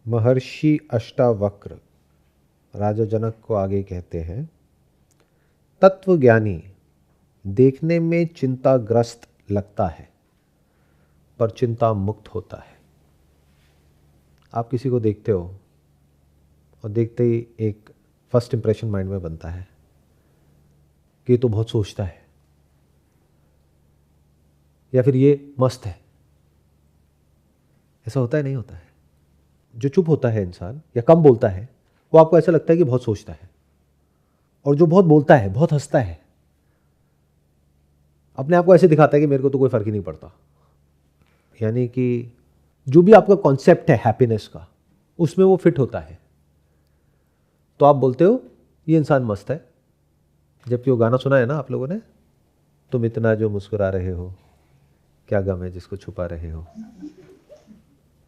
महर्षि अष्टावक्र राजा जनक को आगे कहते हैं, तत्वज्ञानी देखने में चिंताग्रस्त लगता है पर चिंता मुक्त होता है। आप किसी को देखते हो और देखते ही एक फर्स्ट इंप्रेशन माइंड में बनता है कि ये तो बहुत सोचता है, या फिर ये मस्त है। ऐसा होता है नहीं होता है? जो चुप होता है इंसान या कम बोलता है वो आपको ऐसा लगता है कि बहुत सोचता है, और जो बहुत बोलता है, बहुत हंसता है, अपने आप को ऐसे दिखाता है कि मेरे को तो कोई फर्क ही नहीं पड़ता। यानी कि जो भी आपका कॉन्सेप्ट है हैप्पीनेस का, उसमें वो फिट होता है। तो आप बोलते हो ये इंसान मस्त है, जबकि वो गाना सुना है ना आप लोगों ने, तुम इतना जो मुस्कुरा रहे हो, क्या गम है जिसको छुपा रहे हो।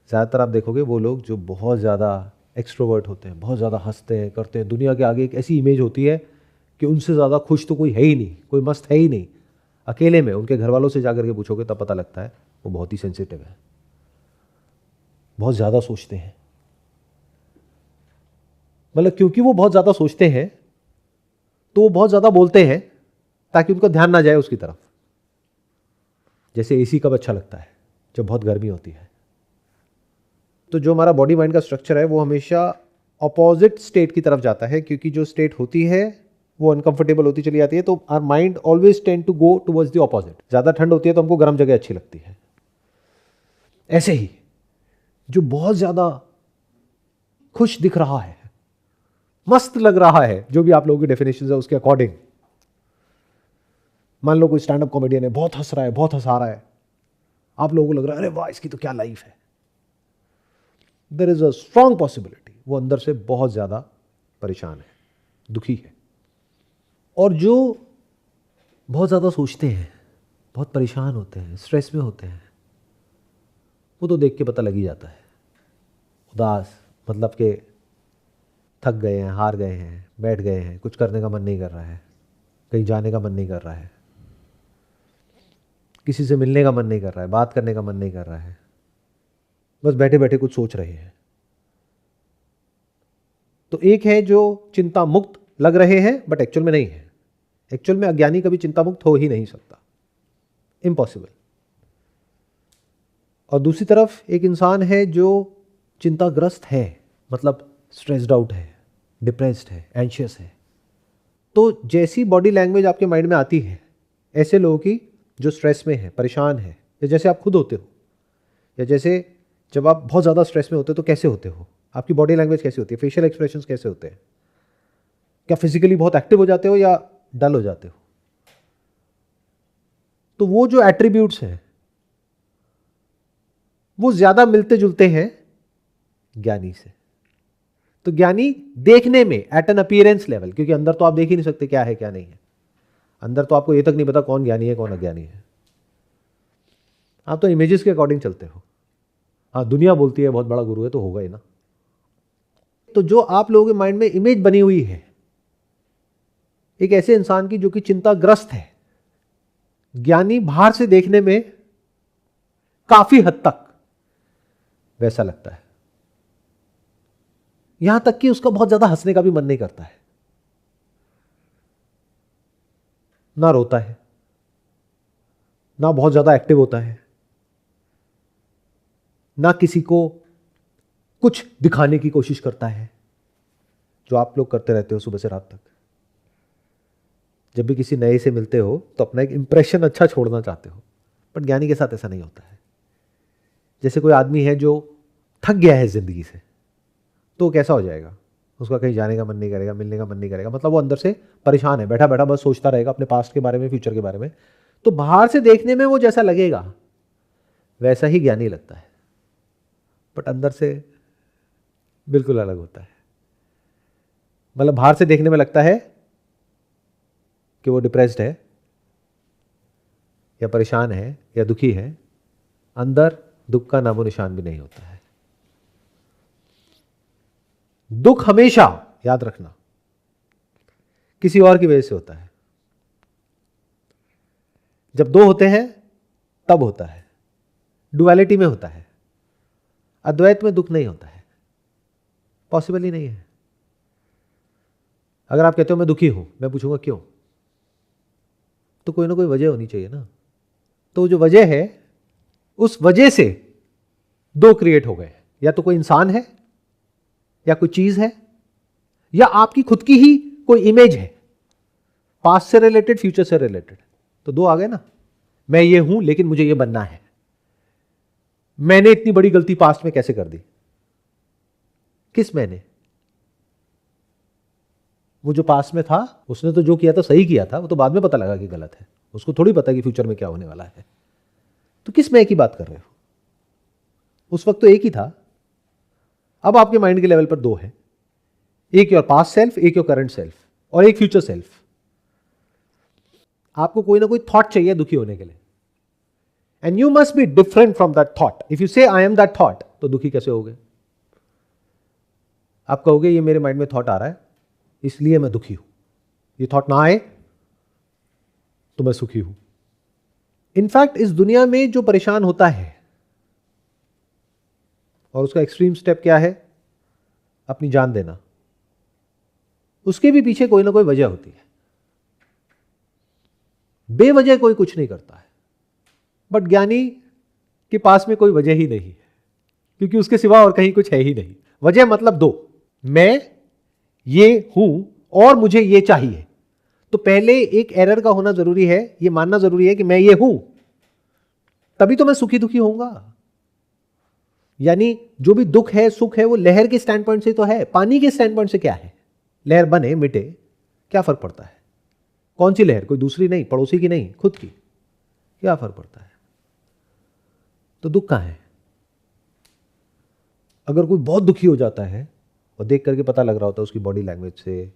ज़्यादातर आप देखोगे वो लोग जो बहुत ज़्यादा एक्सट्रोवर्ट होते हैं, बहुत ज़्यादा हंसते हैं, करते हैं, दुनिया के आगे एक ऐसी इमेज होती है कि उनसे ज़्यादा खुश तो कोई है ही नहीं, कोई मस्त है ही नहीं। अकेले में उनके घर वालों से जाकर के पूछोगे तब पता लगता है वो बहुत ही सेंसिटिव है, बहुत ज़्यादा सोचते हैं। मतलब क्योंकि वो बहुत ज़्यादा सोचते हैं तो वो बहुत ज़्यादा बोलते हैं ताकि उनका ध्यान ना जाए उसकी तरफ। जैसे एसी कब अच्छा लगता है? जब बहुत गर्मी होती है। तो जो हमारा बॉडी माइंड का स्ट्रक्चर है वो हमेशा अपोजिट स्टेट की तरफ जाता है, क्योंकि जो स्टेट होती है वो अनकंफर्टेबल होती चली जाती है, तो our mind always tend to go towards the opposite. ज़्यादा ठंड होती है तो हमको गर्म जगह अच्छी लगती है। ऐसे ही जो बहुत ज़्यादा खुश दिख रहा है, मस्त लग रहा है, जो भी आप लोगों की डेफिनेशन है उसके अकॉर्डिंग, मान लो कोई स्टैंड अप कॉमेडियन है, बहुत हंस रहा है, बहुत हंसा रहा है, आप लोगों को लग रहा है अरे वाह इसकी तो क्या लाइफ है। There is a strong possibility वो अंदर से बहुत ज़्यादा परेशान है, दुखी है। और जो बहुत ज़्यादा सोचते हैं, बहुत परेशान होते हैं, स्ट्रेस में होते हैं, वो तो देख के पता लग ही जाता है। उदास मतलब कि थक गए हैं, हार गए हैं, बैठ गए हैं, कुछ करने का मन नहीं कर रहा है, कहीं जाने का मन नहीं कर रहा है, किसी से मिलने का मन नहीं कर रहा है, बात करने का मन नहीं कर रहा है, बस बैठे बैठे कुछ सोच रहे हैं। तो एक है जो चिंता मुक्त लग रहे हैं बट एक्चुअल में नहीं है। एक्चुअल में अज्ञानी कभी चिंता मुक्त हो ही नहीं सकता, इम्पॉसिबल। और दूसरी तरफ एक इंसान है जो चिंताग्रस्त है, मतलब स्ट्रेस्ड आउट है, डिप्रेस्ड है, एंशियस है। तो जैसी बॉडी लैंग्वेज आपके माइंड में आती है ऐसे लोगों की जो स्ट्रेस में है, परेशान है, या जैसे आप खुद होते हो, या जैसे जब आप बहुत ज़्यादा स्ट्रेस में होते हो तो कैसे होते हो, आपकी बॉडी लैंग्वेज कैसी होती है, फेशियल एक्सप्रेशंस कैसे होते हैं, क्या फिजिकली बहुत एक्टिव हो जाते हो या डल हो जाते हो। तो वो जो एट्रीब्यूट्स हैं वो ज़्यादा मिलते जुलते हैं ज्ञानी से। तो ज्ञानी देखने में एट एन अपीयरेंस लेवल, क्योंकि अंदर तो आप देख ही नहीं सकते क्या है क्या नहीं है, अंदर तो आपको ये तक नहीं पता कौन ज्ञानी है कौन अज्ञानी है, आप तो इमेजेस के अकॉर्डिंग चलते हो। हाँ, दुनिया बोलती है बहुत बड़ा गुरु है तो होगा ही ना। तो जो आप लोगों के माइंड में इमेज बनी हुई है एक ऐसे इंसान की जो कि चिंताग्रस्त है, ज्ञानी बाहर से देखने में काफी हद तक वैसा लगता है, यहां तक कि उसका बहुत ज्यादा हंसने का भी मन नहीं करता है, ना रोता है, ना बहुत ज्यादा एक्टिव होता है, ना किसी को कुछ दिखाने की कोशिश करता है, जो आप लोग करते रहते हो सुबह से रात तक। जब भी किसी नए से मिलते हो तो अपना एक इंप्रेशन अच्छा छोड़ना चाहते हो, बट ज्ञानी के साथ ऐसा नहीं होता है। जैसे कोई आदमी है जो थक गया है जिंदगी से, तो कैसा हो जाएगा, उसका कहीं जाने का मन नहीं करेगा, मिलने का मन नहीं करेगा, मतलब वो अंदर से परेशान है, बैठा बैठा बस सोचता रहेगा अपने पास्ट के बारे में, फ्यूचर के बारे में। तो बाहर से देखने में वो जैसा लगेगा वैसा ही ज्ञानी लगता है, बट अंदर से बिल्कुल अलग होता है। मतलब बाहर से देखने में लगता है कि वो डिप्रेस्ड है या परेशान है या दुखी है, अंदर दुख का नामो निशान भी नहीं होता है। दुख हमेशा, याद रखना, किसी और की वजह से होता है। जब दो होते हैं तब होता है, डुअलिटी में होता है, अद्वैत में दुख नहीं होता है। पॉसिबल ही नहीं है। अगर आप कहते हो मैं दुखी हूं, मैं पूछूंगा क्यों, तो कोई ना कोई वजह होनी चाहिए ना। तो जो वजह है, उस वजह से दो क्रिएट हो गए, या तो कोई इंसान है, या कोई चीज है, या आपकी खुद की ही कोई इमेज है, पास्ट से रिलेटेड, फ्यूचर से रिलेटेड। तो दो आ गए ना। मैं ये हूं लेकिन मुझे ये बनना है। मैंने इतनी बड़ी गलती पास्ट में कैसे कर दी? किस मैंने? वो जो पास्ट में था उसने तो जो किया था सही किया था, वो तो बाद में पता लगा कि गलत है। उसको थोड़ी पता कि फ्यूचर में क्या होने वाला है। तो किस मैं की बात कर रहे हो? उस वक्त तो एक ही था। अब आपके माइंड के लेवल पर दो है, एक योर पास्ट सेल्फ, एक योर करंट सेल्फ, और एक फ्यूचर सेल्फ। आपको कोई ना कोई थॉट चाहिए दुखी होने के लिए, and you must be different from that thought. If you से आई एम दैट थॉट, तो दुखी कैसे होगे? आप कहोगे ये मेरे माइंड में थॉट आ रहा है इसलिए मैं दुखी हूं, ये थॉट ना आए तो मैं सुखी हूं। इनफैक्ट इस दुनिया में जो परेशान होता है, और उसका एक्सट्रीम स्टेप क्या है? अपनी जान देना, उसके भी पीछे कोई ना कोई वजह होती है। बेवजह कोई कुछ नहीं करता है, बट ज्ञानी के पास में कोई वजह ही नहीं है, क्योंकि उसके सिवा और कहीं कुछ है ही नहीं। वजह मतलब दो, मैं ये हूं और मुझे ये चाहिए। तो पहले एक एरर का होना जरूरी है, ये मानना जरूरी है कि मैं ये हूं, तभी तो मैं सुखी दुखी होऊंगा। यानी जो भी दुख है सुख है वो लहर के स्टैंड पॉइंट से तो है। पानी के स्टैंड पॉइंट से क्या है? लहर बने मिटे क्या फर्क पड़ता है? कौन सी लहर? कोई दूसरी नहीं, पड़ोसी की नहीं, खुद की। क्या फर्क पड़ता है? तो दुख कहां है? अगर कोई बहुत दुखी हो जाता है और देख करके पता लग रहा होता है उसकी बॉडी लैंग्वेज से,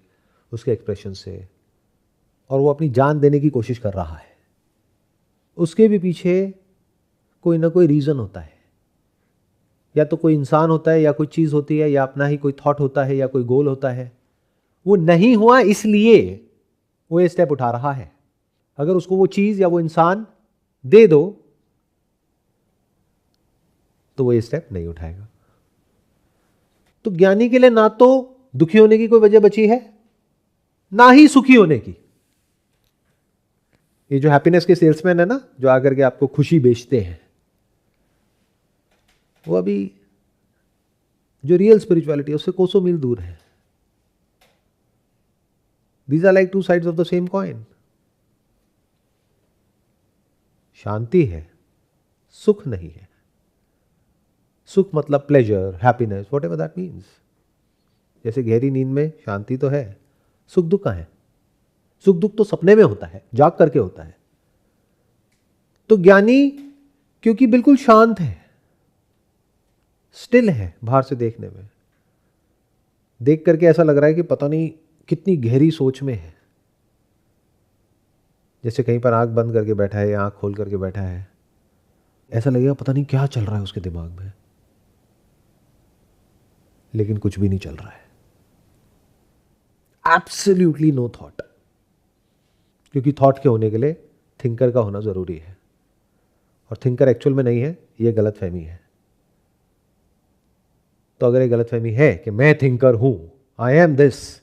उसके एक्सप्रेशन से, और वो अपनी जान देने की कोशिश कर रहा है, उसके भी पीछे कोई ना कोई रीजन होता है। या तो कोई इंसान होता है, या कोई चीज होती है, या अपना ही कोई थॉट होता है, या कोई गोल होता है। वो नहीं हुआ इसलिए वो ये स्टेप उठा रहा है। अगर उसको वो चीज या वो इंसान दे दो तो वो ये स्टेप नहीं उठाएगा। तो ज्ञानी के लिए ना तो दुखी होने की कोई वजह बची है, ना ही सुखी होने की। ये जो हैप्पीनेस के सेल्समैन है ना, जो आकर के आपको खुशी बेचते हैं, वो अभी जो रियल स्पिरिचुअलिटी है उससे कोसों मील दूर है। These are like two sides of the same coin. शांति है, सुख नहीं है। सुख मतलब pleasure, happiness, whatever that means. जैसे गहरी नींद में शांति तो है, सुख दुख कहां है? सुख दुख तो सपने में होता है, जाग करके होता है। तो ज्ञानी क्योंकि बिल्कुल शांत है, स्टिल है, बाहर से देखने में देख करके ऐसा लग रहा है कि पता नहीं कितनी गहरी सोच में है। जैसे कहीं पर आंख बंद करके बैठा है या आंख खोल करके बैठा है, ऐसा लगेगा पता नहीं क्या चल रहा है उसके दिमाग में, लेकिन कुछ भी नहीं चल रहा है। एब्सोल्युटली नो थॉट, क्योंकि थॉट के होने के लिए थिंकर का होना जरूरी है, और थिंकर एक्चुअल में नहीं है, यह गलतफहमी है। तो अगर ये गलतफहमी है कि मैं थिंकर हूं, आई एम दिस,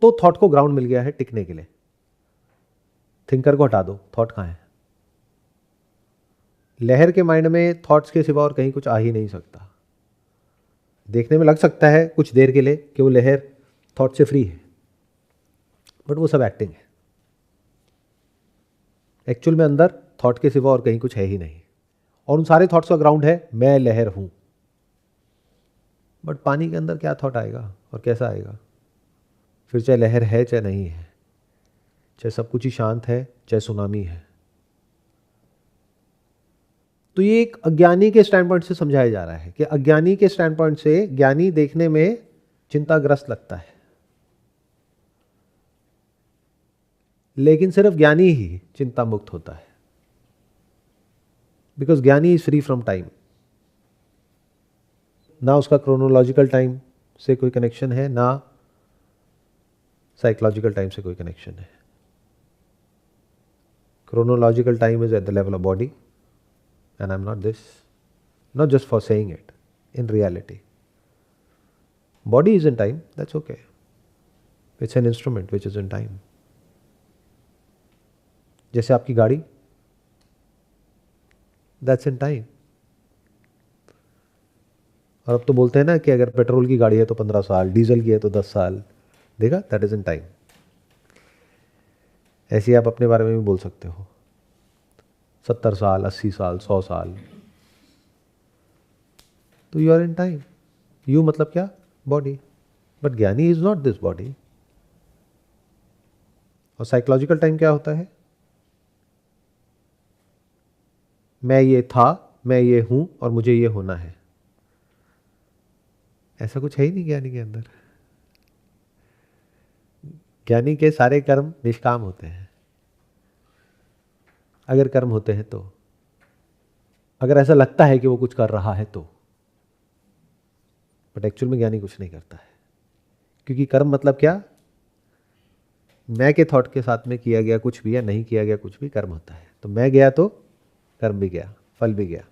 तो थॉट को ग्राउंड मिल गया है टिकने के लिए। थिंकर को हटा दो, थॉट कहां है? लहर के माइंड में थॉट्स के सिवा और कहीं कुछ आ ही नहीं सकता। देखने में लग सकता है कुछ देर के लिए कि वो लहर थॉट से फ्री है, बट वो सब एक्टिंग है। एक्चुअल में अंदर थॉट के सिवा और कहीं कुछ है ही नहीं, और उन सारे थॉट्स का ग्राउंड है मैं लहर हूं। बट पानी के अंदर क्या थॉट आएगा और कैसा आएगा? फिर चाहे लहर है चाहे नहीं है, चाहे सब कुछ ही शांत है चाहे सुनामी है। तो ये एक अज्ञानी के स्टैंड पॉइंट से समझाया जा रहा है कि अज्ञानी के स्टैंड पॉइंट से ज्ञानी देखने में चिंताग्रस्त लगता है, लेकिन सिर्फ ज्ञानी ही चिंता मुक्त होता है, बिकॉज ज्ञानी इज फ्री फ्रॉम टाइम। ना उसका क्रोनोलॉजिकल टाइम से कोई कनेक्शन है, ना साइकोलॉजिकल टाइम से कोई कनेक्शन है। Chronological time is at the level of body, and I'm not this, not just for saying it, in reality. Body is in time, that's okay. It's an instrument which is in time. जैसे आपकी गाड़ी, that's in time. और अब तो बोलते हैं ना कि अगर पेट्रोल की गाड़ी है तो 15 साल, डीजल की है तो 10 साल, देखा, दैट इज इन टाइम. ऐसे आप अपने बारे में भी बोल सकते हो, 70 साल, 80 साल, 100 साल, तो you are in time. You मतलब क्या? Body. But gyani is not this body. और साइकोलॉजिकल टाइम क्या होता है? मैं ये था, मैं ये हूं और मुझे ये होना है. ऐसा कुछ है ही नहीं ज्ञानी के अंदर. ज्ञानी के सारे कर्म निष्काम होते हैं, अगर कर्म होते हैं तो. अगर ऐसा लगता है कि वो कुछ कर रहा है तो. बट एक्चुअल में ज्ञानी कुछ नहीं करता है. क्योंकि कर्म मतलब क्या? मैं के थॉट के साथ में किया गया कुछ भी या नहीं किया गया कुछ भी कर्म होता है. तो मैं गया तो कर्म भी गया, फल भी गया.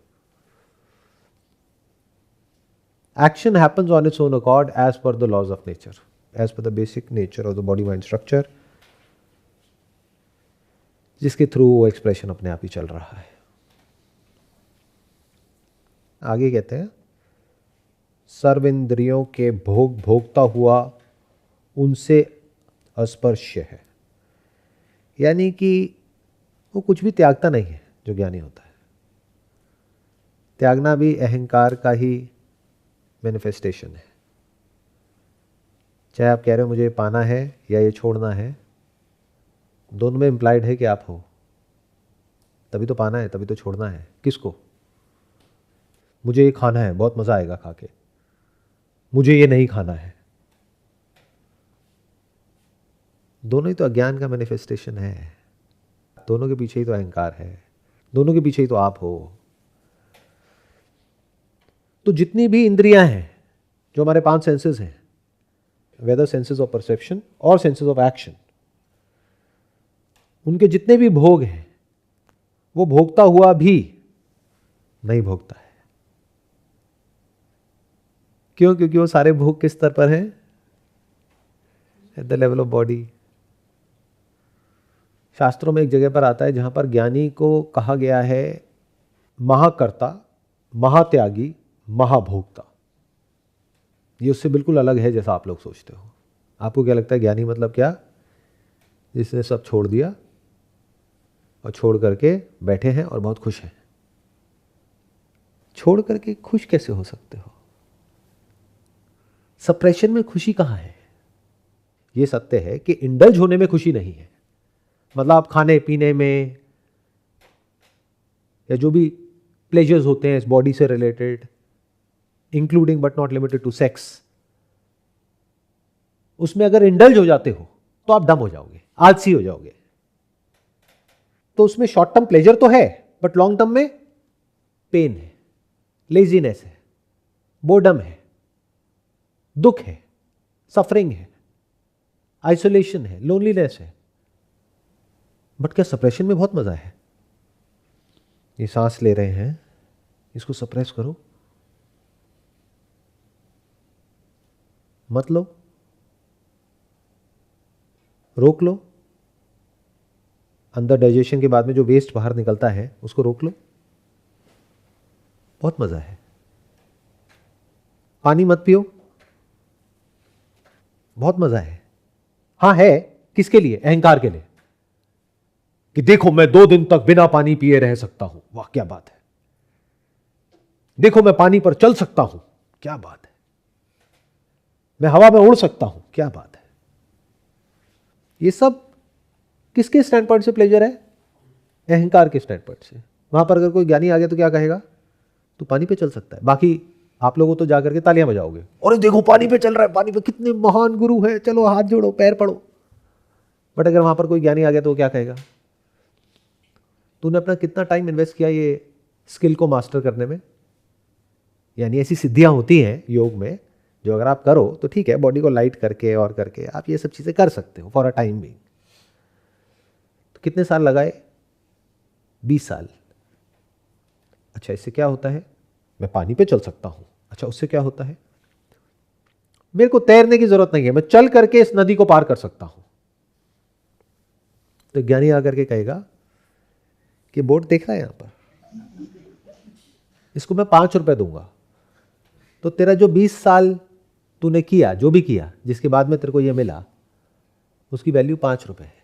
Action happens on its own accord as per the laws of nature, as per the basic nature of the body mind structure, जिसके थ्रू वो एक्सप्रेशन अपने आप ही चल रहा है. आगे कहते हैं, सर्व इंद्रियों के भोग भोगता हुआ उनसे अस्पर्श्य है. यानी कि वो कुछ भी त्यागता नहीं है जो ज्ञानी होता है. त्यागना भी अहंकार का ही मैनिफेस्टेशन है. चाहे आप कह रहे हो मुझे पाना है या ये छोड़ना है, दोनों में इम्प्लाइड है कि आप हो. तभी तो पाना है, तभी तो छोड़ना है. किसको? मुझे ये खाना है, बहुत मज़ा आएगा खा के, मुझे ये नहीं खाना है. दोनों ही तो अज्ञान का मैनिफेस्टेशन है. दोनों के पीछे ही तो अहंकार है. दोनों के पीछे ही तो आप हो. तो जितनी भी इंद्रियां हैं, जो हमारे 5 सेंसेस हैं, वेदर सेंसेस ऑफ परसेप्शन और सेंसेस ऑफ एक्शन, उनके जितने भी भोग हैं वो भोगता हुआ भी नहीं भोगता है. क्यों? क्योंकि वो सारे भोग किस स्तर पर हैं? At the level of body. शास्त्रों में एक जगह पर आता है जहां पर ज्ञानी को कहा गया है महाकर्ता, महात्यागी, महाभोक्ता. ये उससे बिल्कुल अलग है जैसा आप लोग सोचते हो. आपको क्या लगता है ज्ञानी मतलब क्या? जिसने सब छोड़ दिया और छोड़ करके बैठे हैं और बहुत खुश हैं. छोड़ करके खुश कैसे हो सकते हो? सप्रेशन में खुशी कहाँ है? ये सत्य है कि इंडल्ज होने में खुशी नहीं है. मतलब आप खाने पीने में या जो भी प्लेजर्स होते हैं इस बॉडी से related, including but not limited to sex, उसमें अगर इंडल्ज हो जाते हो तो आप डम हो जाओगे, आलसी हो जाओगे. तो उसमें शॉर्ट टर्म प्लेजर तो है बट लॉन्ग टर्म में पेन है, लेजीनेस है, बोर्डम है, दुख है, सफरिंग है, आइसोलेशन है, लोनलीनेस है. बट क्या सप्रेशन में बहुत मजा है? ये सांस ले रहे हैं, इसको सप्रेस करो, मत लो, रोक लो. अंदर डाइजेशन के बाद में जो वेस्ट बाहर निकलता है उसको रोक लो, बहुत मजा है. पानी मत पियो, बहुत मजा है. हां है, किसके लिए? अहंकार के लिए, कि देखो मैं 2 दिन तक बिना पानी पिए रह सकता हूं. वाह क्या बात है. देखो मैं पानी पर चल सकता हूं. क्या बात है. मैं हवा में उड़ सकता हूं. क्या बात है. ये सब किसके स्टैंड पॉइंट से प्लेजर है? अहंकार के स्टैंड पॉइंट से. वहां पर अगर कोई ज्ञानी आ गया तो क्या कहेगा? तू पानी पे चल सकता है. बाकी आप लोगों तो जाकर के तालियां बजाओगे, और देखो पानी पे चल रहा है, पानी पे कितने महान गुरु है, चलो हाथ जोड़ो, पैर पड़ो. बट अगर वहां पर कोई ज्ञानी आ गया तो वो क्या कहेगा? तूने अपना कितना टाइम इन्वेस्ट किया ये स्किल को मास्टर करने में? यानी ऐसी सिद्धियां होती हैं योग में जो अगर आप करो तो ठीक है, बॉडी को लाइट करके और करके आप ये सब चीजें कर सकते हो फॉर अ टाइम भी. तो कितने साल लगाए? 20 साल. अच्छा, इससे क्या होता है? मैं पानी पे चल सकता हूं. अच्छा, उससे क्या होता है? मेरे को तैरने की जरूरत नहीं है, मैं चल करके इस नदी को पार कर सकता हूं। तो ज्ञानी आकर के कहेगा कि बोट देख रहा है यहां पर, इसको मैं 5 रुपए दूंगा, तो तेरा जो 20 साल तूने किया, जो भी किया, जिसके बाद में तेरे को यह मिला, उसकी वैल्यू 5 रुपए है।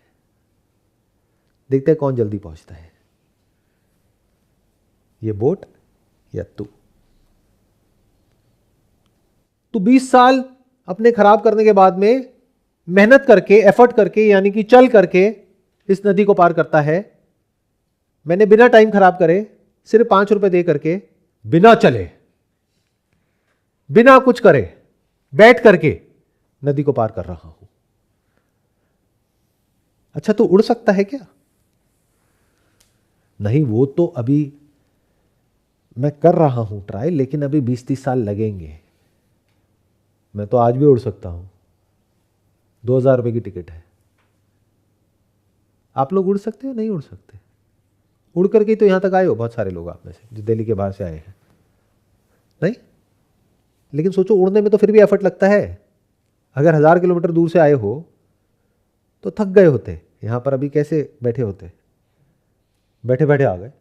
देखते हैं कौन जल्दी पहुंचता है, ये बोट या तू। 20 साल अपने खराब करने के बाद में मेहनत करके, एफर्ट करके, यानी कि चल करके इस नदी को पार करता है। मैंने बिना टाइम खराब करे, सिर्फ 5 रुपए दे करके, बिना चले, बिना कुछ करे, बैठ करके नदी को पार कर रहा हूं। अच्छा, तो उड़ सकता है क्या? नहीं, वो तो अभी मैं कर रहा हूं ट्राई, लेकिन अभी 20-30 साल लगेंगे। मैं तो आज भी उड़ सकता हूं, 2000 रुपए की टिकट है। आप लोग उड़ सकते हो? नहीं उड़ सकते। उड़ करके तो यहां तक आए हो बहुत सारे लोग आप में से, जो दिल्ली के बाहर से आए हैं। नहीं, लेकिन सोचो, उड़ने में तो फिर भी एफर्ट लगता है। अगर 1000 किलोमीटर दूर से आए हो तो थक गए होते, यहां पर अभी कैसे बैठे होते, बैठे बैठे आ गए,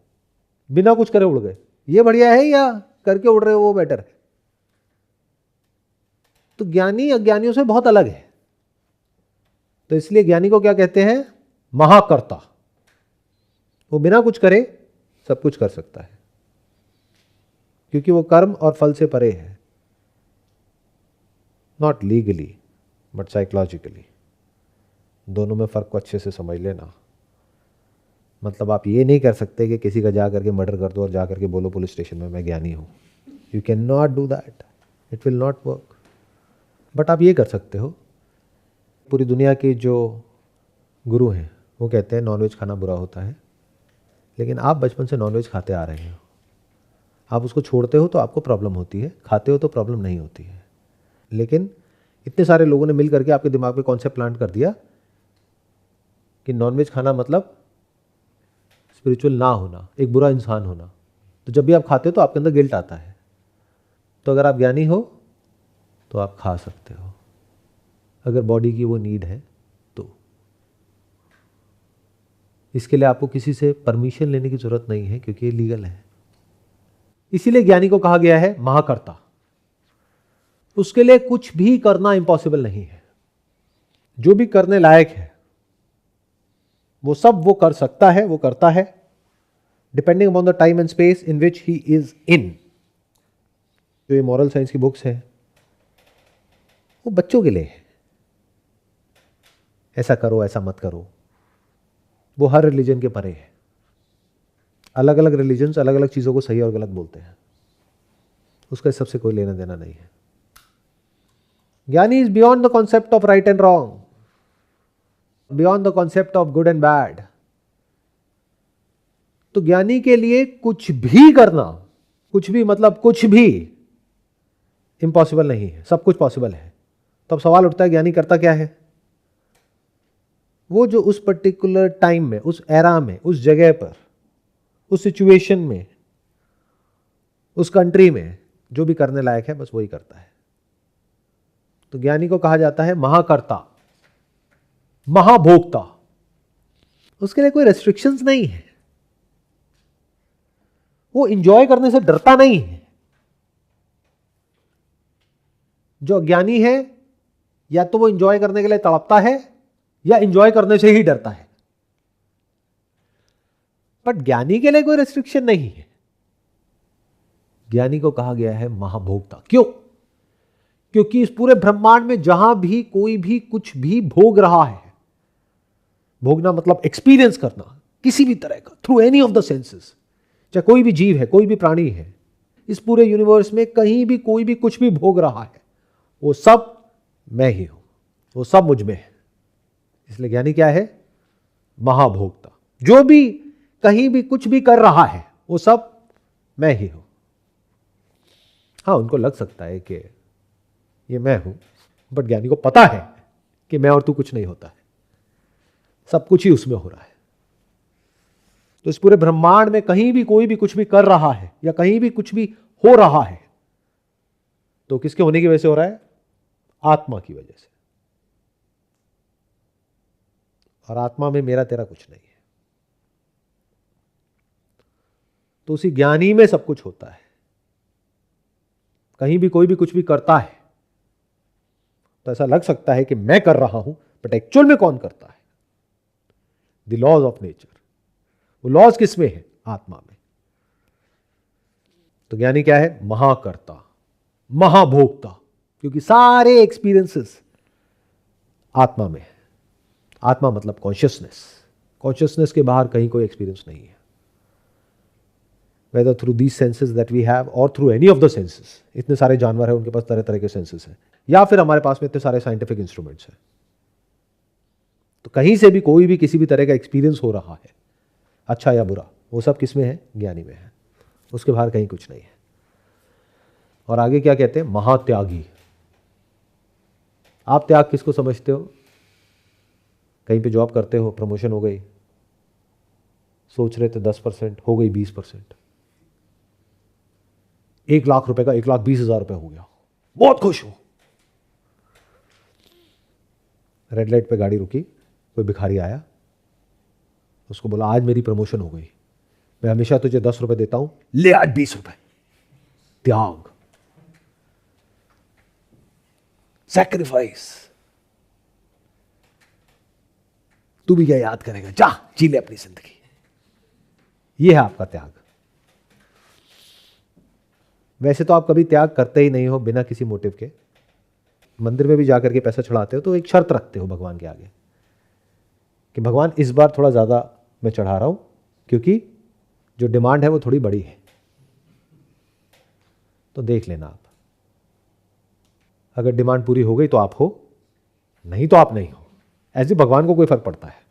बिना कुछ करे उड़ गए। ये बढ़िया है या करके उड़ रहे हो वो बेटर है? तो ज्ञानी अज्ञानियों से बहुत अलग है। तो इसलिए ज्ञानी को क्या कहते हैं? महाकर्ता। वो बिना कुछ करे सब कुछ कर सकता है, क्योंकि वो कर्म और फल से परे है। Not legally but psychologically. दोनों में फर्क को अच्छे से समझ लेना। मतलब आप ये नहीं कर सकते कि किसी का जा करके मर्डर कर दो और जा करके बोलो पुलिस स्टेशन में मैं ज्ञानी हूं। You can not do that, it will not work. But आप ये कर सकते हो। पूरी दुनिया के जो गुरु हैं वो कहते हैं नॉनवेज खाना बुरा होता है, लेकिन आप बचपन से नॉनवेज खाते आ रहे हो। आप उसको छोड़ते हो तो आपको प्रॉब्लम होती है, खाते हो तो प्रॉब्लम नहीं होती है। लेकिन इतने सारे लोगों ने मिल करके आपके दिमाग में कॉन्सेप्ट प्लांट कर दिया कि नॉनवेज खाना मतलब स्पिरिचुअल ना होना, एक बुरा इंसान होना। तो जब भी आप खाते हो तो आपके अंदर गिल्ट आता है। तो अगर आप ज्ञानी हो तो आप खा सकते हो, अगर बॉडी की वो नीड है तो। इसके लिए आपको किसी से परमिशन लेने की जरूरत नहीं है, क्योंकि ये लीगल है। इसीलिए ज्ञानी को कहा गया है महाकर्ता। उसके लिए कुछ भी करना इम्पॉसिबल नहीं है। जो भी करने लायक है वो सब वो कर सकता है, वो करता है, depending upon the time and space in which he is in. जो ये मॉरल साइंस की बुक्स है वो बच्चों के लिए है। ऐसा करो, ऐसा मत करो, वो हर रिलीजन के परे है। अलग अलग रिलीजन्स अलग अलग चीजों को सही और गलत बोलते हैं, उसका इस सबसे कोई लेना देना नहीं है। ज्ञानी is beyond the concept of right and wrong, beyond the concept of good and bad. तो ज्ञानी के लिए कुछ भी करना, कुछ भी मतलब कुछ भी इंपॉसिबल नहीं है, सब कुछ पॉसिबल है। तो अब सवाल उठता है ज्ञानी करता क्या है? वो जो उस पर्टिकुलर टाइम में, उस एरा में, उस जगह पर, उस सिचुएशन में, उस कंट्री में जो भी करने लायक है बस वही करता है। तो ज्ञानी को कहा जाता है महाकर्ता, महाभोक्ता। उसके लिए कोई रेस्ट्रिक्शंस नहीं है। वो इंजॉय करने से डरता नहीं है। जो अज्ञानी है या तो वो इंजॉय करने के लिए तड़पता है या इंजॉय करने से ही डरता है। बट ज्ञानी के लिए कोई रेस्ट्रिक्शन नहीं है। ज्ञानी को कहा गया है महाभोक्ता। क्यों? क्योंकि इस पूरे ब्रह्मांड में जहां भी कोई भी कुछ भी भोग रहा है, भोगना मतलब एक्सपीरियंस करना किसी भी तरह का, through any of the senses, चाहे कोई भी जीव है, कोई भी प्राणी है, इस पूरे यूनिवर्स में कहीं भी कोई भी कुछ भी भोग रहा है, वो सब मैं ही हूं, वो सब मुझ में है। इसलिए ज्ञानी क्या है? महाभोक्ता। जो भी कहीं भी कुछ भी कर रहा है वो सब मैं ही हूं। हाँ, उनको लग सकता है कि ये मैं हूं, बट ज्ञानी को पता है कि मैं और तू कुछ नहीं होता है, सब कुछ ही उसमें हो रहा है। तो इस पूरे ब्रह्मांड में कहीं भी कोई भी कुछ भी कर रहा है या कहीं भी कुछ भी हो रहा है तो किसके होने की वजह से हो रहा है? आत्मा की वजह से। और आत्मा में मेरा तेरा कुछ नहीं है। तो उसी ज्ञानी में सब कुछ होता है। कहीं भी कोई भी कुछ भी करता है तो ऐसा लग सकता है कि मैं कर रहा हूं, बट एक्चुअल में कौन करता है? The laws of nature. वो लॉज किस में है? आत्मा में। तो ज्ञानी क्या है? महाकर्ता, महाभोक्ता, क्योंकि सारे एक्सपीरियंसेस आत्मा में है। आत्मा मतलब कॉन्शियसनेस। कॉन्शियसनेस के बाहर कहीं कोई एक्सपीरियंस नहीं है। whether through these senses that we have or through any of the senses। इतने सारे जानवर हैं, उनके पास तरह तरह के सेंसेस हैं, या फिर हमारे पास में इतने सारे साइंटिफिक इंस्ट्रूमेंट्स हैं। तो कहीं से भी कोई भी किसी भी तरह का एक्सपीरियंस हो रहा है, अच्छा या बुरा, वो सब किस में है? ज्ञानी में है। उसके बाहर कहीं कुछ नहीं है। और आगे क्या कहते हैं? महात्यागी। आप त्याग किसको समझते हो? कहीं पे जॉब करते हो, प्रमोशन हो गई, सोच रहे थे 10%, हो गई 20%। 1,00,000 रुपए का 1,20,000 रुपए हो गया, बहुत खुश हूं। रेड लाइट पे गाड़ी रुकी, कोई भिखारी आया, उसको बोला आज मेरी प्रमोशन हो गई, मैं हमेशा तुझे 10 रुपए देता हूं, ले आज 20 रुपए। त्याग, सैक्रिफाइस। तू भी क्या याद करेगा, जा जी ले अपनी जिंदगी। यह है आपका त्याग। वैसे तो आप कभी त्याग करते ही नहीं हो बिना किसी मोटिव के। मंदिर में भी जाकर के पैसा चढ़ाते हो तो एक शर्त रखते हो भगवान के आगे कि भगवान इस बार थोड़ा ज़्यादा मैं चढ़ा रहा हूं, क्योंकि जो डिमांड है वो थोड़ी बड़ी है, तो देख लेना आप। अगर डिमांड पूरी हो गई तो आप हो, नहीं तो आप नहीं हो। ऐसे भगवान को कोई फर्क पड़ता है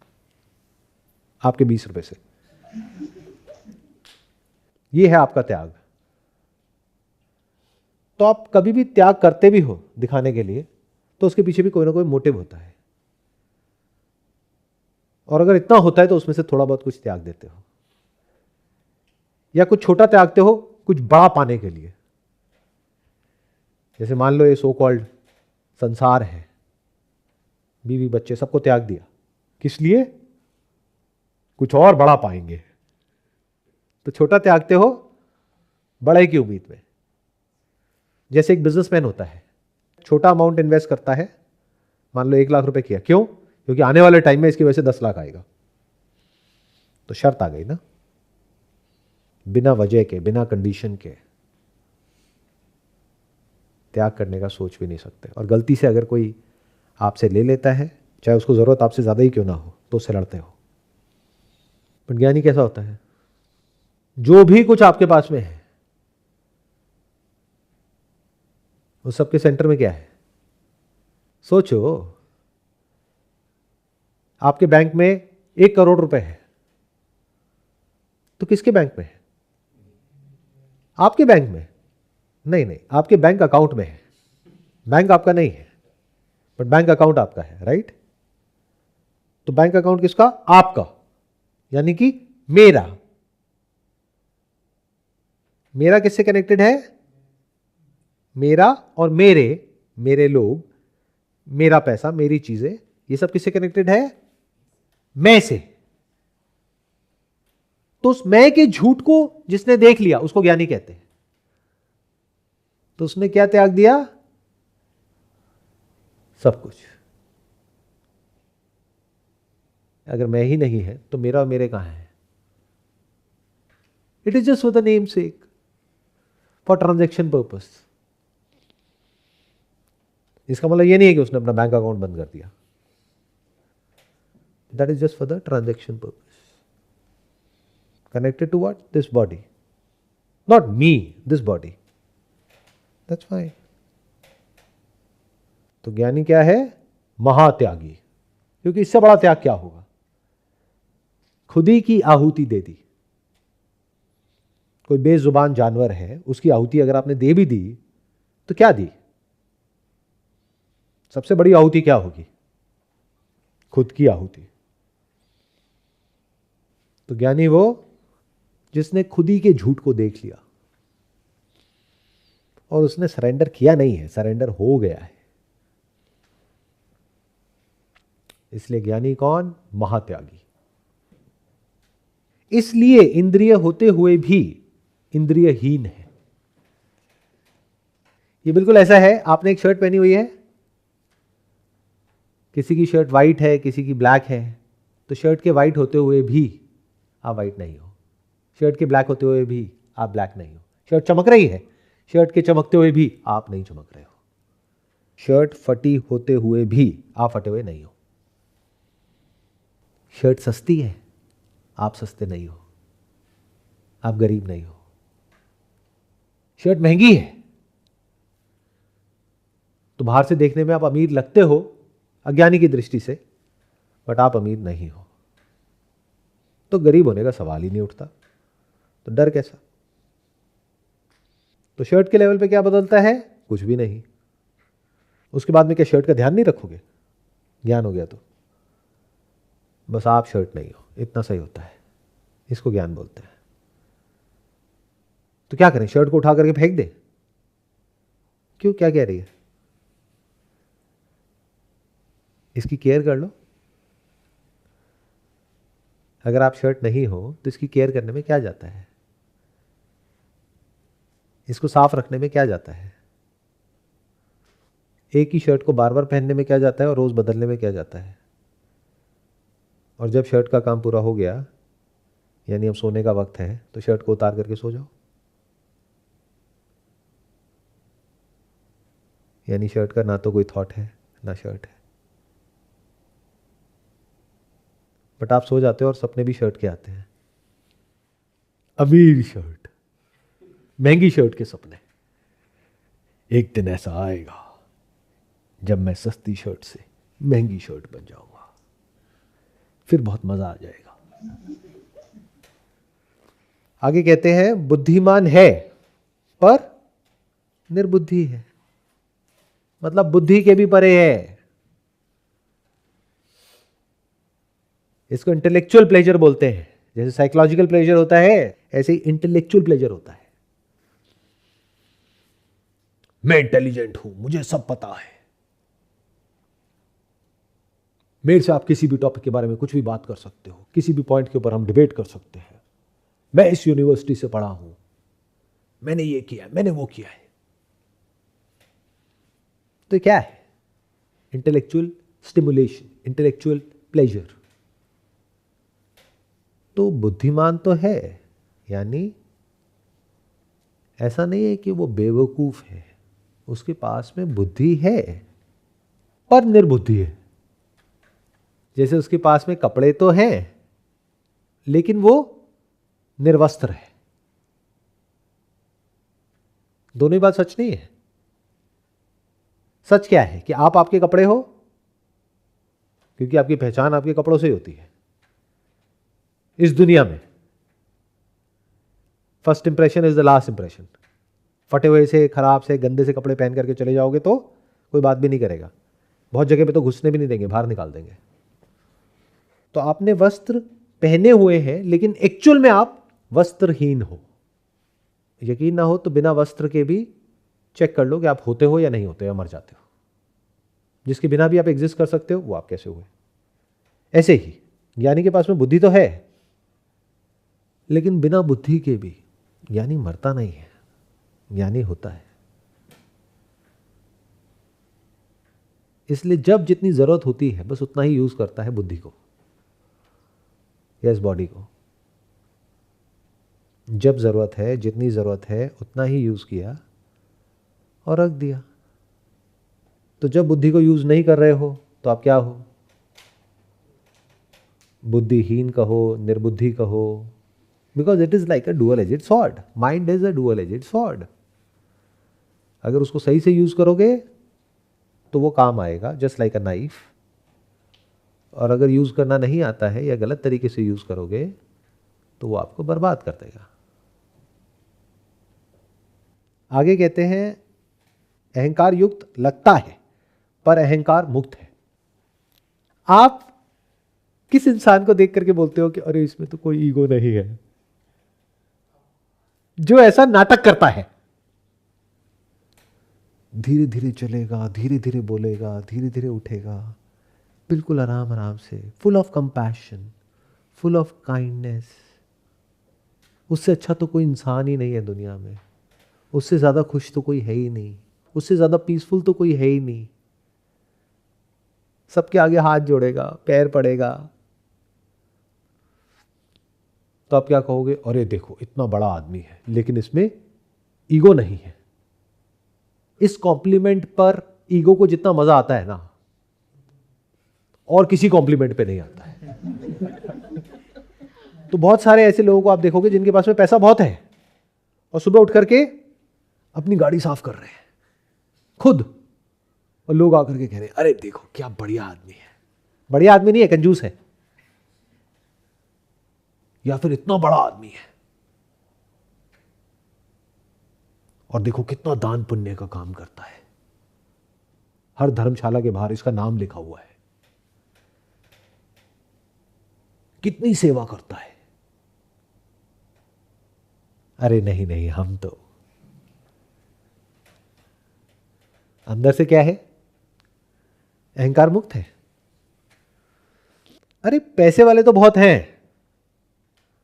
आपके 20 रुपए से। ये है आपका त्याग। तो आप कभी भी त्याग करते भी हो दिखाने के लिए, तो उसके पीछे भी कोई ना कोई मोटिव होता है। और अगर इतना होता है तो उसमें से थोड़ा बहुत कुछ त्याग देते हो, या कुछ छोटा त्यागते हो कुछ बड़ा पाने के लिए। जैसे मान लो ये सो कॉल्ड संसार है, बीवी बच्चे सबको त्याग दिया, किस लिए? कुछ और बड़ा पाएंगे। तो छोटा त्यागते हो बड़े की उम्मीद में। जैसे एक बिजनेसमैन होता है, छोटा अमाउंट इन्वेस्ट करता है, मान लो 1,00,000 रुपए किया, क्यों? क्योंकि आने वाले टाइम में इसकी वजह से 10 लाख आएगा। तो शर्त आ गई ना, बिना वजह के, बिना कंडीशन के त्याग करने का सोच भी नहीं सकते। और गलती से अगर कोई आपसे ले लेता है, चाहे उसको जरूरत आपसे ज्यादा ही क्यों ना हो, तो उससे लड़ते हो। पर ज्ञानी कैसा होता है? जो भी कुछ आपके पास में है उस सबके सेंटर में क्या है? सोचो, आपके बैंक में 1 करोड़ रुपए है, तो किसके बैंक में है? आपके बैंक में? नहीं नहीं, आपके बैंक अकाउंट में है। बैंक आपका नहीं है, बट बैंक अकाउंट आपका है, राइट? तो बैंक अकाउंट किसका? आपका, यानी कि मेरा। मेरा किससे कनेक्टेड है? मेरा और मेरे, मेरे लोग, मेरा पैसा, मेरी चीजें, ये सब किससे कनेक्टेड है? मैं से। तो उस मैं के झूठ को जिसने देख लिया उसको ज्ञानी कहते हैं। तो उसने क्या त्याग दिया? सब कुछ। अगर मैं ही नहीं है तो मेरा और मेरे कहां है? It is just for the name sec, for transaction purpose. इसका मतलब यह नहीं है कि उसने अपना बैंक अकाउंट बंद कर दिया। That is just for the transaction purpose. Connected to what? This body. Not me, this body. That's fine. तो ज्ञानी क्या है? महात्यागी। क्योंकि इससे बड़ा त्याग क्या होगा? खुद ही की आहुति दे दी। कोई बेजुबान जानवर है, उसकी आहुति अगर आपने दे भी दी तो क्या दी? सबसे बड़ी आहुति क्या होगी? खुद की आहुति। तो ज्ञानी वो जिसने खुद ही के झूठ को देख लिया और उसने सरेंडर किया नहीं है, सरेंडर हो गया है। इसलिए ज्ञानी कौन? महात्यागी। इसलिए इंद्रिय होते हुए भी इंद्रियहीन है। ये बिल्कुल ऐसा है, आपने एक शर्ट पहनी हुई है, किसी की शर्ट वाइट है, किसी की ब्लैक है, तो शर्ट के वाइट होते हुए भी आप वाइट नहीं हो, शर्ट के ब्लैक होते हुए भी आप ब्लैक नहीं हो। शर्ट चमक रही है, शर्ट के चमकते हुए भी आप नहीं चमक रहे हो। शर्ट फटी होते हुए भी आप फटे हुए नहीं हो। शर्ट सस्ती है, आप सस्ते नहीं हो, आप गरीब नहीं हो। शर्ट महंगी है, तो बाहर से देखने में आप अमीर लगते हो अज्ञानी की दृष्टि से, बट आप अमीर नहीं हो। तो गरीब होने का सवाल ही नहीं उठता, तो डर कैसा? तो शर्ट के लेवल पे क्या बदलता है? कुछ भी नहीं। उसके बाद में क्या शर्ट का ध्यान नहीं रखोगे? ज्ञान हो गया तो बस आप शर्ट नहीं हो, इतना सही होता है, इसको ज्ञान बोलते हैं। तो क्या करें? शर्ट को उठा करके फेंक दें? क्यों, क्या कह रही है? इसकी केयर कर लो। अगर आप शर्ट नहीं हो तो इसकी केयर करने में क्या जाता है? इसको साफ रखने में क्या जाता है? एक ही शर्ट को बार बार पहनने में क्या जाता है और रोज बदलने में क्या जाता है? और जब शर्ट का काम पूरा हो गया, यानी अब सोने का वक्त है, तो शर्ट को उतार करके सो जाओ। यानी शर्ट का ना तो कोई थॉट है ना शर्ट है, बट आप सो जाते हो और सपने भी शर्ट के आते हैं। अमीर शर्ट, महंगी शर्ट के सपने। एक दिन ऐसा आएगा जब मैं सस्ती शर्ट से महंगी शर्ट बन जाऊंगा, फिर बहुत मजा आ जाएगा। आगे कहते हैं बुद्धिमान है पर निर्बुद्धि है, मतलब बुद्धि के भी परे है। इसको इंटेलेक्चुअल प्लेजर बोलते हैं। जैसे साइकोलॉजिकल प्लेजर होता है, ऐसे ही इंटेलेक्चुअल प्लेजर होता है। मैं इंटेलिजेंट हूं, मुझे सब पता है, मेरे से आप किसी भी टॉपिक के बारे में कुछ भी बात कर सकते हो, किसी भी पॉइंट के ऊपर हम डिबेट कर सकते हैं, मैं इस यूनिवर्सिटी से पढ़ा हूं, मैंने ये किया, मैंने वो किया है। तो क्या है? Intellectual stimulation, intellectual pleasure. तो बुद्धिमान तो है, यानी ऐसा नहीं है कि वो बेवकूफ है, उसके पास में बुद्धि है पर निर्बुद्धि है। जैसे उसके पास में कपड़े तो हैं लेकिन वो निर्वस्त्र है। दोनों ही बात सच नहीं है। सच क्या है कि आप आपके कपड़े हो, क्योंकि आपकी पहचान आपके कपड़ों से ही होती है इस दुनिया में। First impression is the last impression. फटे हुए से, खराब से, गंदे से कपड़े पहन करके चले जाओगे तो कोई बात भी नहीं करेगा, बहुत जगह पे तो घुसने भी नहीं देंगे, बाहर निकाल देंगे। तो आपने वस्त्र पहने हुए हैं लेकिन एक्चुअल में आप वस्त्रहीन हो। यकीन ना हो तो बिना वस्त्र के भी चेक कर लो कि आप होते हो या नहीं होते, या मर जाते हो। जिसके बिना भी आप एग्जिस्ट कर सकते हो, वो आप कैसे हुए? ऐसे ही ज्ञानी के पास में बुद्धि तो है, लेकिन बिना बुद्धि के भी ज्ञानी मरता नहीं है, ज्ञानी होता है। इसलिए जब जितनी जरूरत होती है बस उतना ही यूज करता है बुद्धि को या इस बॉडी को। जब जरूरत है, जितनी जरूरत है उतना ही यूज किया और रख दिया। तो जब बुद्धि को यूज नहीं कर रहे हो तो आप क्या हो? बुद्धिहीन कहो, निर्बुद्धि कहो, because it is like a dual edged sword. Mind is a dual edged sword. अगर उसको सही से यूज करोगे तो वो काम आएगा, जस्ट लाइक अ नाइफ। और अगर यूज करना नहीं आता है या गलत तरीके से यूज करोगे तो वो आपको बर्बाद कर देगा। आगे कहते हैं अहंकार युक्त लगता है पर अहंकार मुक्त है। आप किस इंसान को देख करके बोलते हो कि अरे इसमें तो कोई ईगो नहीं है? जो ऐसा नाटक करता है, धीरे धीरे चलेगा, धीरे धीरे बोलेगा, धीरे धीरे उठेगा, बिल्कुल आराम आराम से, full of compassion, full of kindness. उससे अच्छा तो कोई इंसान ही नहीं है दुनिया में, उससे ज़्यादा खुश तो कोई है ही नहीं, उससे ज़्यादा पीसफुल तो कोई है ही नहीं। सबके आगे हाथ जोड़ेगा, पैर पड़ेगा। तो आप क्या कहोगे? अरे देखो इतना बड़ा आदमी है लेकिन इसमें ईगो नहीं है। इस कॉम्प्लीमेंट पर ईगो को जितना मजा आता है ना, और किसी कॉम्प्लीमेंट पे नहीं आता है। तो बहुत सारे ऐसे लोगों को आप देखोगे जिनके पास में पैसा बहुत है और सुबह उठ करके अपनी गाड़ी साफ कर रहे हैं खुद, और लोग आकर के कह रहे हैं अरे देखो क्या बढ़िया आदमी है। बढ़िया आदमी नहीं है, कंजूस है, या फिर इतना बड़ा आदमी है और देखो कितना दान पुण्य का काम करता है, हर धर्मशाला के बाहर इसका नाम लिखा हुआ है, कितनी सेवा करता है। अरे नहीं नहीं, हम तो अंदर से क्या है? अहंकार मुक्त है। अरे पैसे वाले तो बहुत हैं,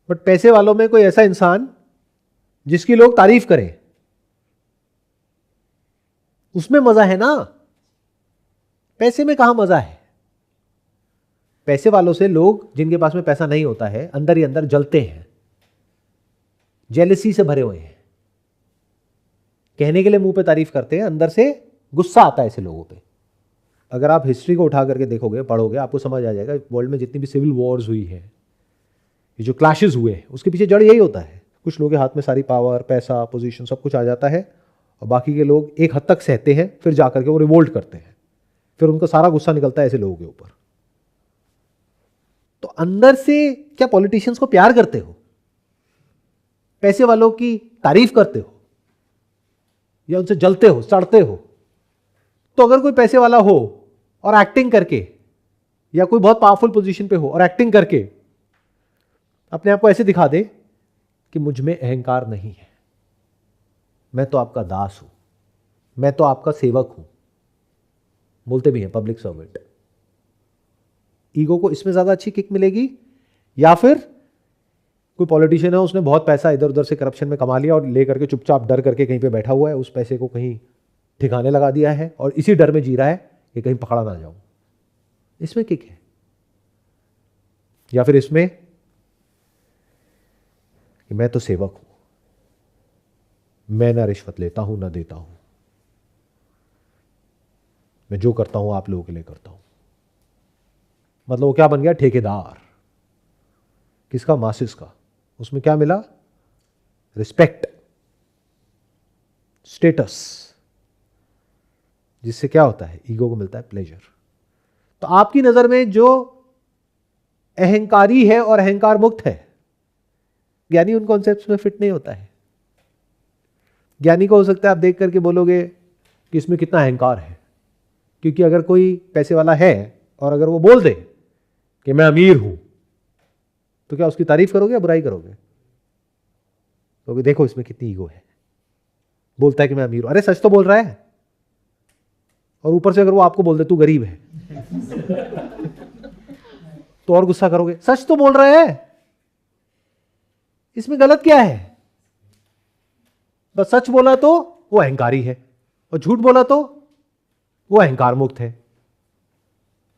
बट पैसे वालों में कोई ऐसा इंसान जिसकी लोग तारीफ करें, उसमें मजा है ना। पैसे में कहां मजा है? पैसे वालों से लोग जिनके पास में पैसा नहीं होता है अंदर ही अंदर जलते हैं, जेलसी से भरे हुए हैं। कहने के लिए मुंह पे तारीफ करते हैं, अंदर से गुस्सा आता है ऐसे लोगों पे। अगर आप हिस्ट्री को उठा करके देखोगे, पढ़ोगे, आपको समझ आ जाएगा वर्ल्ड में जितनी भी सिविल वॉर्स हुई है, ये जो क्लैशेस हुए हैं, उसके पीछे जड़ यही होता है। कुछ लोगों के हाथ में सारी पावर, पैसा, पोजीशन सब कुछ आ जाता है और बाकी के लोग एक हद तक सहते हैं, फिर जाकर के वो रिवोल्ट करते हैं, फिर उनका सारा गुस्सा निकलता है ऐसे लोगों के ऊपर। तो अंदर से क्या पॉलिटिशियंस को प्यार करते हो? पैसे वालों की तारीफ करते हो या उनसे जलते हो, सड़ते हो? तो अगर कोई पैसे वाला हो और एक्टिंग करके, या कोई बहुत पावरफुल पोजीशन पे हो और एक्टिंग करके अपने आप को ऐसे दिखा दे कि मुझ में अहंकार नहीं है, मैं तो आपका दास हूं, मैं तो आपका सेवक हूं, बोलते भी हैं पब्लिक सर्वेंट, ईगो को इसमें ज्यादा अच्छी किक मिलेगी। या फिर कोई पॉलिटिशियन है, उसने बहुत पैसा इधर उधर से करप्शन में कमा लिया और लेकर के चुपचाप डर करके कहीं पे बैठा हुआ है, उस पैसे को कहीं ठिकाने लगा दिया है और इसी डर में जी रहा है कि कहीं पकड़ा ना जाऊं, इसमें किक है। या फिर इसमें कि मैं तो सेवक हूं, मैं ना रिश्वत लेता हूं ना देता हूं, मैं जो करता हूं आप लोगों के लिए करता हूं। मतलब वो क्या बन गया? ठेकेदार। किसका? मासिस का। उसमें क्या मिला? रिस्पेक्ट, स्टेटस, जिससे क्या होता है? ईगो को मिलता है प्लेजर। तो आपकी नजर में जो अहंकारी है और अहंकार मुक्त है, ज्ञानी उन कॉन्सेप्ट्स में फिट नहीं होता है। ज्ञानी को हो सकता है आप देख करके बोलोगे कि इसमें कितना अहंकार है, क्योंकि अगर कोई पैसे वाला है और अगर वो बोल दे कि मैं अमीर हूं, तो क्या उसकी तारीफ करोगे या बुराई करोगे? तो देखो इसमें कितनी ईगो है, बोलता है कि मैं अमीर हूं। अरे सच तो बोल रहा है, और ऊपर से अगर वो आपको बोल दे तू गरीब है तो और गुस्सा करोगे। सच तो बोल रहा है, इसमें गलत क्या है? बस सच बोला तो वो अहंकारी है और झूठ बोला तो वो अहंकार मुक्त है।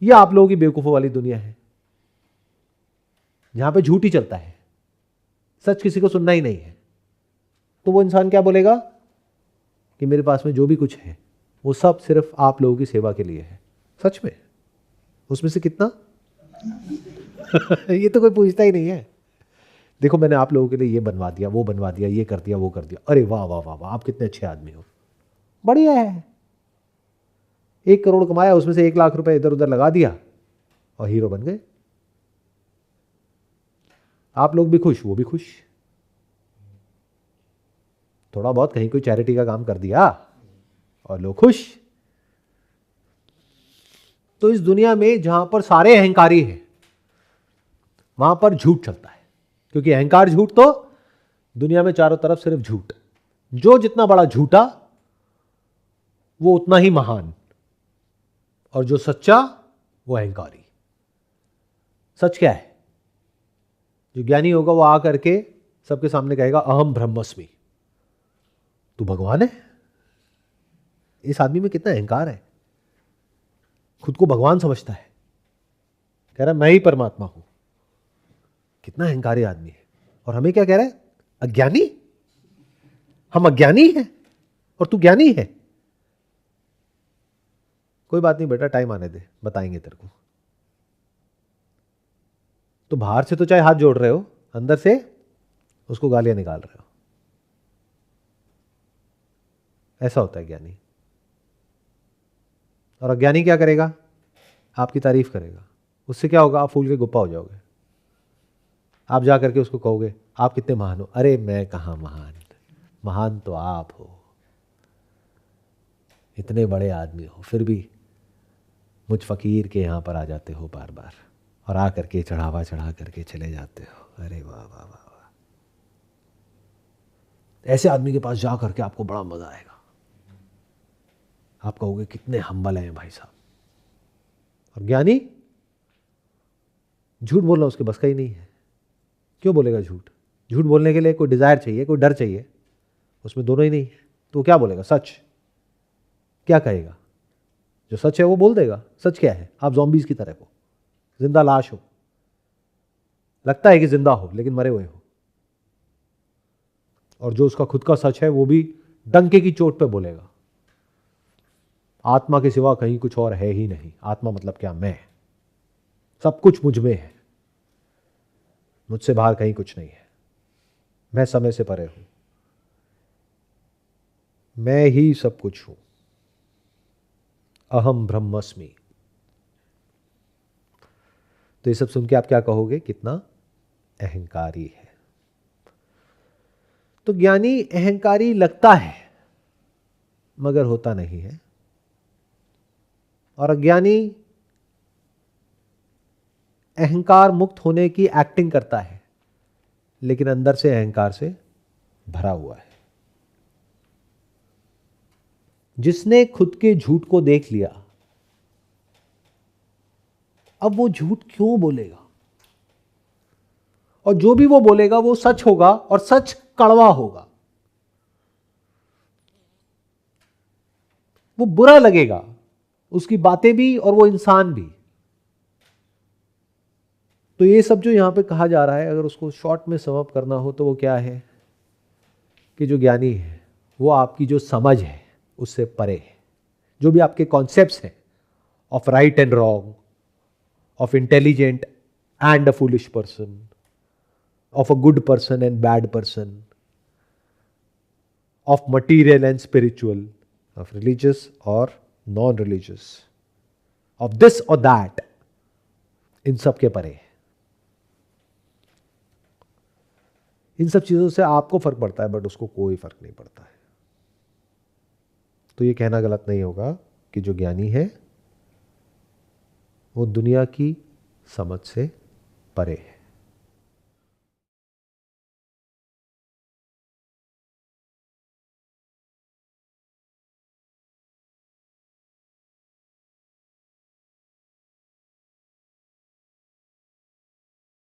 यह आप लोगों की बेवकूफों वाली दुनिया है, जहां पे झूठ ही चलता है, सच किसी को सुनना ही नहीं है। तो वो इंसान क्या बोलेगा कि मेरे पास में जो भी कुछ है वो सब सिर्फ आप लोगों की सेवा के लिए है। सच में उसमें से कितना ये तो कोई पूछता ही नहीं है। देखो मैंने आप लोगों के लिए ये बनवा दिया, वो बनवा दिया, ये कर दिया, वो कर दिया। अरे वाह वाह वाह वाह, आप कितने अच्छे आदमी हो, बढ़िया है। 1 करोड़ कमाया, उसमें से 1 लाख रुपए इधर उधर लगा दिया और हीरो बन गए। आप लोग भी खुश, वो भी खुश। थोड़ा बहुत कहीं कोई चैरिटी का काम कर दिया और लोग खुश। तो इस दुनिया में जहां पर सारे अहंकारी हैं वहां पर झूठ चलता है, क्योंकि अहंकार झूठ, तो दुनिया में चारों तरफ सिर्फ झूठ। जो जितना बड़ा झूठा वो उतना ही महान, और जो सच्चा वो अहंकारी। सच क्या है? जो ज्ञानी होगा वो आ करके सबके सामने कहेगा अहम ब्रह्मस्मि। तू भगवान है। इस आदमी में कितना अहंकार है, खुद को भगवान समझता है, कह रहा है मैं ही परमात्मा हूं। कितना अहंकारी आदमी है। और हमें क्या कह रहा है? अज्ञानी। हम अज्ञानी हैं और तू ज्ञानी है। कोई बात नहीं बेटा, टाइम आने दे, बताएंगे तेरे को। तो बाहर से तो चाहे हाथ जोड़ रहे हो, अंदर से उसको गालियां निकाल रहे हो। ऐसा होता है ज्ञानी। और अज्ञानी क्या करेगा? आपकी तारीफ करेगा। उससे क्या होगा? आप फूल के गुप्पा हो जाओगे। आप जा करके उसको कहोगे आप कितने महान हो। अरे मैं कहाँ महान, महान तो आप हो। इतने बड़े आदमी हो फिर भी मुझ फकीर के यहां पर आ जाते हो बार बार, और आ करके चढ़ावा चढ़ा करके चले जाते हो। अरे वाह वाह वाह वाह। ऐसे आदमी के पास जा करके आपको बड़ा मजा आएगा। आप कहोगे कितने हम्बल हैं भाई साहब। और ज्ञानी, झूठ बोलना उसके बस का ही नहीं है। क्यों बोलेगा झूठ? झूठ बोलने के लिए कोई डिजायर चाहिए, कोई डर चाहिए, उसमें दोनों ही नहीं है। तो वो क्या बोलेगा? सच। क्या कहेगा? जो सच है वो बोल देगा। सच क्या है? आप ज़ॉम्बीज की तरह हो, जिंदा लाश हो, लगता है कि जिंदा हो लेकिन मरे हुए हो। और जो उसका खुद का सच है वो भी डंके की चोट पे बोलेगा, आत्मा के सिवा कहीं कुछ और है ही नहीं। आत्मा मतलब क्या? मैं। सब कुछ मुझ में है, मुझसे बाहर कहीं कुछ नहीं है। मैं समय से परे हूं, मैं ही सब कुछ हूं। अहम ब्रह्मस्मि। तो ये सब सुन के आप क्या कहोगे? कितना अहंकारी है। तो ज्ञानी अहंकारी लगता है मगर होता नहीं है, और अज्ञानी अहंकार मुक्त होने की एक्टिंग करता है लेकिन अंदर से अहंकार से भरा हुआ है। जिसने खुद के झूठ को देख लिया, अब वो झूठ क्यों बोलेगा? और जो भी वो बोलेगा वो सच होगा, और सच कड़वा होगा। वो बुरा लगेगा, उसकी बातें भी और वो इंसान भी। तो ये सब जो यहां पे कहा जा रहा है, अगर उसको शॉर्ट में सम अप करना हो तो वो क्या है कि जो ज्ञानी है वो आपकी जो समझ है उससे परे है। जो भी आपके कॉन्सेप्ट्स हैं of right and wrong, of intelligent and a foolish person, of a good person and bad person, of material and spiritual, of religious और नॉन रिलीजियस, ऑफ दिस और दैट, इन सब के परे है। इन सब चीजों से आपको फर्क पड़ता है बट उसको कोई फर्क नहीं पड़ता है। तो ये कहना गलत नहीं होगा कि जो ज्ञानी है वो दुनिया की समझ से परे है।